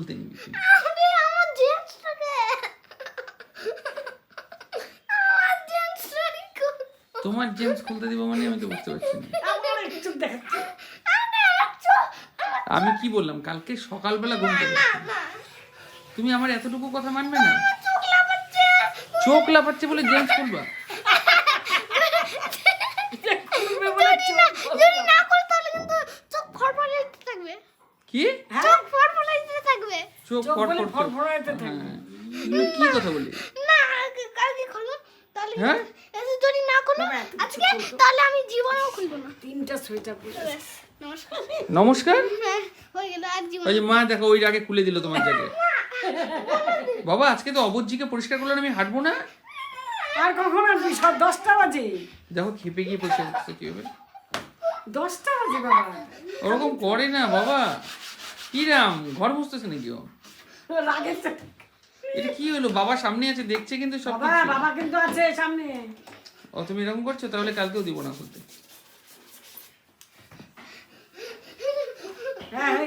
খুলতে নিবি তুই। আরে আমার জেন্টসটাকে আমার জেন্টসটাকে তোমার জেন্স খুলতে দিব মানে আমি তো বুঝতে পারছি না। আমার একটু দেখাচ্ছি। আমি কি বললাম কালকে সকালবেলা ঘুম থেকে তুমি আমার এতটুকু কথা মানবে না? চোখ লাফাচ্ছে বলে জেন্স খুলবা? যদি না করি তাহলে কিন্তু চোখ ফড়ফড়াইতে থাকবে। কি চোখ ফড়ফড়াইতে থাকবে। চোখ চোখ বলে ফটফট ফড়ফড়াইতে থাকে। হ্যাঁ এগুলো কি কথা বলি? না কালকে খুলবো তাহলে হ্যাঁ? এসে যদি না খুলো বাবা, এত কিছু আজকে খুলতো? তাহলে আমি জীবনেও খুলবো না। তিনটা সোয়েটার পরে ব্যাস, নমস্কার। নমস্কার। হ্যাঁ, হয়ে গেল আর জীবন। ওই যে মা দেখো ওই আগে খুলে দিল তোমার জায়গায়। বাবা আজকে তো অবজ্জিকে পরিষ্কার করলে আমি হাঁটবো না। আর কখন আসবি? 10টা বাজে। দেখো খেপে গিয়ে পরিষ্কার করতে কি হবে? 10টা বাজে বাবা। ওরকম করে না বাবা। কি রাম ঘর মুছতেছে নাকি ও? রাগে তো। এটা কি হলো? বাবা সামনে আছে দেখছে কিন্তু সব বাবা কিছু। বাবা কিন্তু আছে সামনে। ও তুমি এরকম করছো তাহলে কালকেও দিব না খুলতে। হ্যাঁ